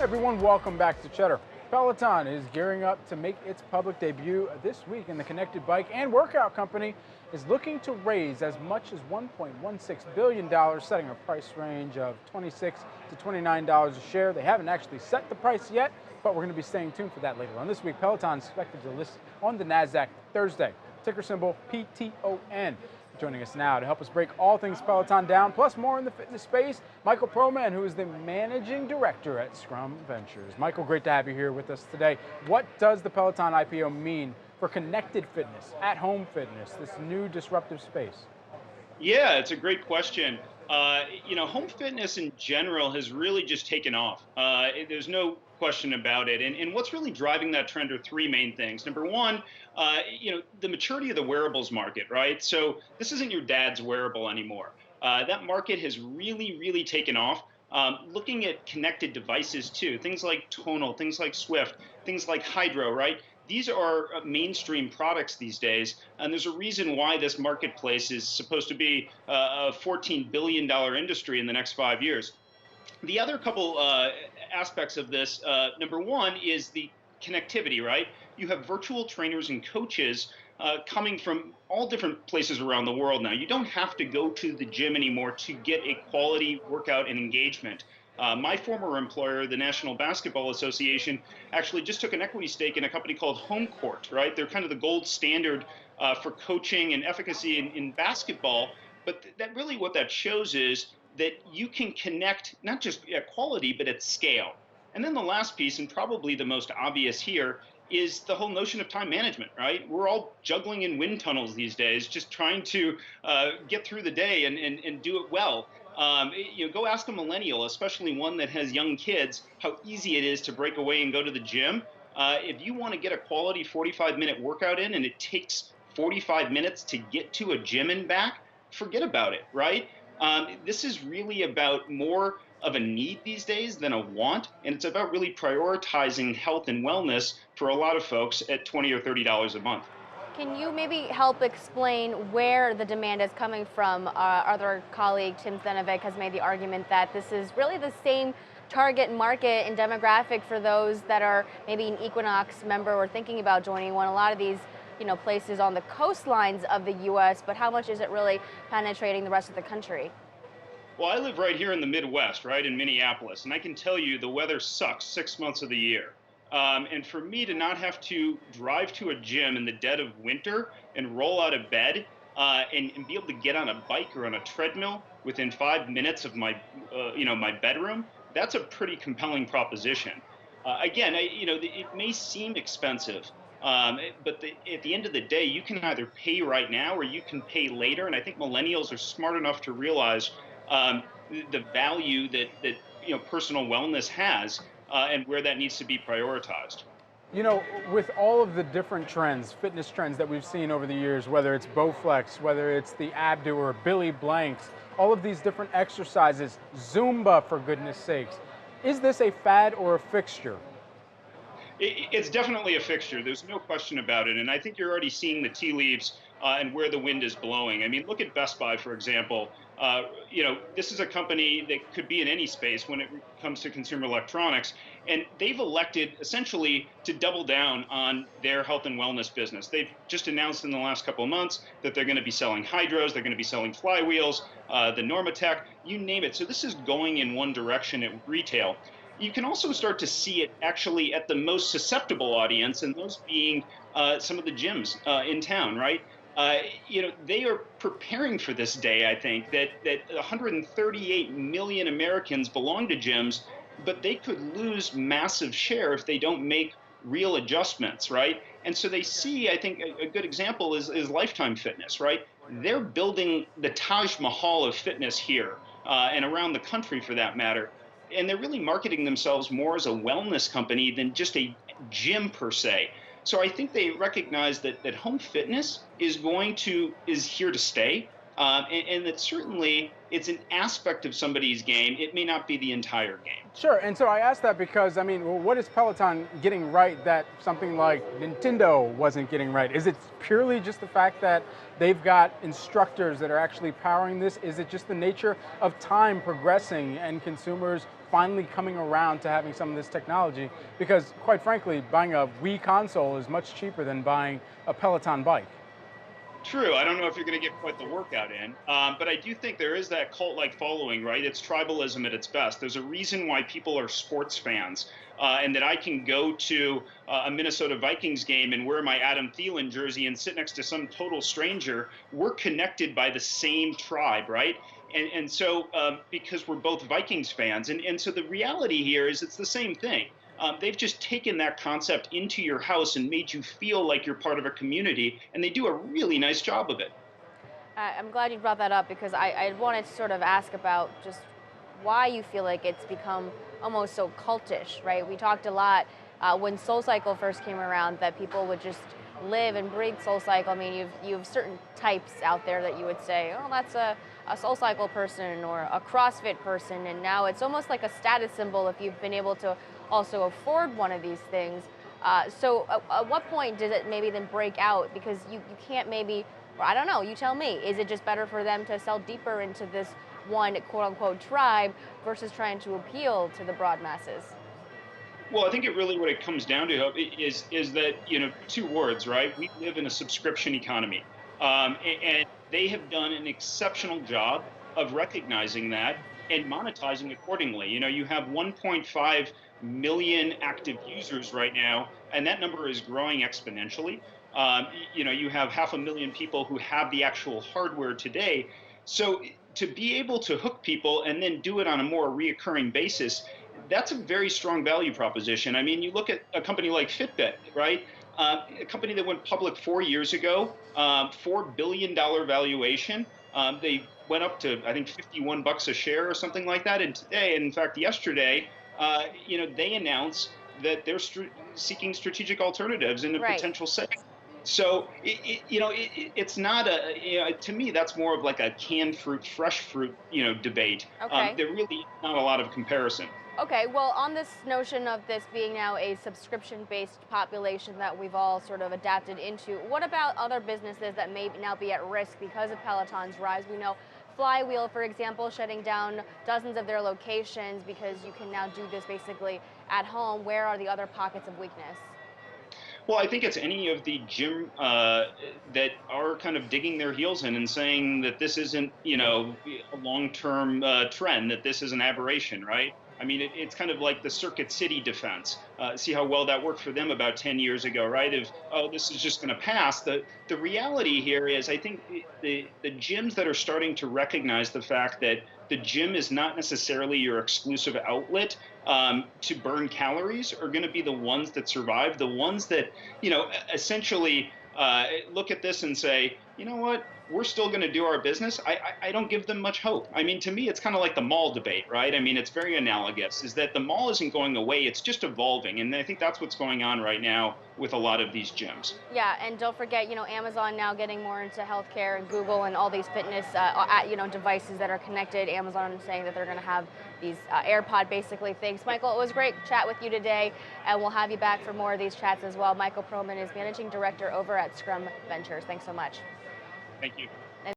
Everyone, welcome back to Cheddar. Peloton is gearing up to make its public debut this week, and the connected bike and workout company is looking to raise as much as $1.16 billion, setting a price range of $26 to $29 a share. They haven't actually set the price yet, but we're going to be staying tuned for that later on. This week, Peloton is expected to list on the Nasdaq Thursday. Ticker symbol PTON. Joining us now to help us break all things Peloton down, plus more in the fitness space, Michael Proman, who is the managing director at Scrum Ventures. Michael, great to have you here with us today. What does the Peloton IPO mean for connected fitness, at-home fitness, this new disruptive space? Yeah, it's a great question. Home fitness in general has really just taken off. There's no question about it. And what's really driving that trend are three main things. Number one, the maturity of the wearables market, right? So this isn't your dad's wearable anymore. That market has really, really taken off. Looking at connected devices too, things like Tonal, things like Swift, things like Hydro, right? These are mainstream products these days, and there's a reason why this marketplace is supposed to be a $14 billion industry in the next 5 years. The other couple aspects of this, number one is the connectivity, right? You have virtual trainers and coaches coming from all different places around the world now. You don't have to go to the gym anymore to get a quality workout and engagement. My former employer, the National Basketball Association, actually just took an equity stake in a company called Home Court, right? They're kind of the gold standard for coaching and efficacy in basketball. But that really what that shows is that you can connect not just at quality, but at scale. And then the last piece, and probably the most obvious here, is the whole notion of time management, right? We're all juggling in wind tunnels these days, just trying to get through the day and do it well. Go ask a millennial, especially one that has young kids, how easy it is to break away and go to the gym. If you want to get a quality 45-minute workout in and it takes 45 minutes to get to a gym and back, forget about it, right? This is really about more of a need these days than a want, and it's about really prioritizing health and wellness for a lot of folks at $20 or $30 a month. Can you maybe help explain where the demand is coming from? Our other colleague, Tim Zenovic, has made the argument that this is really the same target market and demographic for those that are maybe an Equinox member or thinking about joining one. A lot of these places on the coastlines of the U.S., but how much is it really penetrating the rest of the country? Well, I live right here in the Midwest, right in Minneapolis, and I can tell you the weather sucks 6 months of the year. And for me to not have to drive to a gym in the dead of winter and roll out of bed and be able to get on a bike or on a treadmill within 5 minutes of my bedroom, that's a pretty compelling proposition. Again, it may seem expensive, but at the end of the day, you can either pay right now or you can pay later. And I think millennials are smart enough to realize the value that personal wellness has and where that needs to be prioritized. With all of the different trends, fitness trends that we've seen over the years, whether it's Bowflex, whether it's the Abdo or Billy Blanks, all of these different exercises, Zumba for goodness sakes, is this a fad or a fixture? It's definitely a fixture. There's no question about it. And I think you're already seeing the tea leaves and where the wind is blowing. I mean, look at Best Buy, for example. This is a company that could be in any space when it comes to consumer electronics. And they've elected essentially to double down on their health and wellness business. They've just announced in the last couple of months that they're going to be selling Hydros, they're going to be selling flywheels, the Normatec, you name it. So this is going in one direction at retail. You can also start to see it actually at the most susceptible audience, and those being some of the gyms in town, right? They are preparing for this day, I think, that 138 million Americans belong to gyms, but they could lose massive share if they don't make real adjustments, right? And so they see, I think, a good example is Lifetime Fitness, right? They're building the Taj Mahal of fitness here and around the country for that matter. And they're really marketing themselves more as a wellness company than just a gym per se. So I think they recognize that home fitness is here to stay. and that certainly it's an aspect of somebody's game. It may not be the entire game. Sure, and so I asked that because, I mean, well, what is Peloton getting right that something like Nintendo wasn't getting right? Is it purely just the fact that they've got instructors that are actually powering this? Is it just the nature of time progressing and consumers finally coming around to having some of this technology? Because, quite frankly, buying a Wii console is much cheaper than buying a Peloton bike. True. I don't know if you're going to get quite the workout in, but I do think there is that cult-like following, right? It's tribalism at its best. There's a reason why people are sports fans, and that I can go to a Minnesota Vikings game and wear my Adam Thielen jersey and sit next to some total stranger. We're connected by the same tribe, right? And so because we're both Vikings fans, and so the reality here is it's the same thing. They've just taken that concept into your house and made you feel like you're part of a community, and they do a really nice job of it. I'm glad you brought that up because I wanted to sort of ask about just why you feel like it's become almost so cultish, right? We talked a lot when SoulCycle first came around that people would just live and breathe SoulCycle. I mean, you have certain types out there that you would say, oh, that's a SoulCycle person or a CrossFit person, and now it's almost like a status symbol if you've been able to also afford one of these things. So at what point does it maybe then break out? Because you can't maybe, or I don't know, you tell me, is it just better for them to sell deeper into this one quote unquote tribe versus trying to appeal to the broad masses? Well, I think what it comes down to is that, two words, right? We live in a subscription economy, and they have done an exceptional job of recognizing that and monetizing accordingly. You have 1.5 million active users right now, and that number is growing exponentially. You have 500,000 people who have the actual hardware today. So to be able to hook people and then do it on a more reoccurring basis, that's a very strong value proposition. I mean, you look at a company like Fitbit, right? A company that went public 4 years ago, $4 billion valuation. They went up to, I think, $51 a share or something like that. And today, in fact, yesterday, they announced that they're seeking strategic alternatives in a potential sale. So, it's not to me, that's more of like a canned fruit, fresh fruit, debate. Okay. There really is not a lot of comparison. Okay, well, on this notion of this being now a subscription-based population that we've all sort of adapted into, what about other businesses that may now be at risk because of Peloton's rise? We know Flywheel, for example, shutting down dozens of their locations because you can now do this basically at home. Where are the other pockets of weakness? Well, I think it's any of the gym that are kind of digging their heels in and saying that this isn't, a long-term trend, that this is an aberration, right? I mean, it's kind of like the Circuit City defense. See how well that worked for them about 10 years ago, right? This is just going to pass. The reality here is, I think the gyms that are starting to recognize the fact that the gym is not necessarily your exclusive outlet to burn calories are going to be the ones that survive. The ones that, essentially look at this and say, you know what? We're still going to do our business. I don't give them much hope. I mean, to me, it's kind of like the mall debate, right? I mean, it's very analogous, is that the mall isn't going away. It's just evolving. And I think that's what's going on right now with a lot of these gyms. Yeah, and don't forget, Amazon now getting more into healthcare, and Google and all these fitness, devices that are connected. Amazon saying that they're going to have these AirPod basically things. Michael, it was great to chat with you today, and we'll have you back for more of these chats as well. Michael Proman is Managing Director over at Scrum Ventures. Thanks so much. Thank you.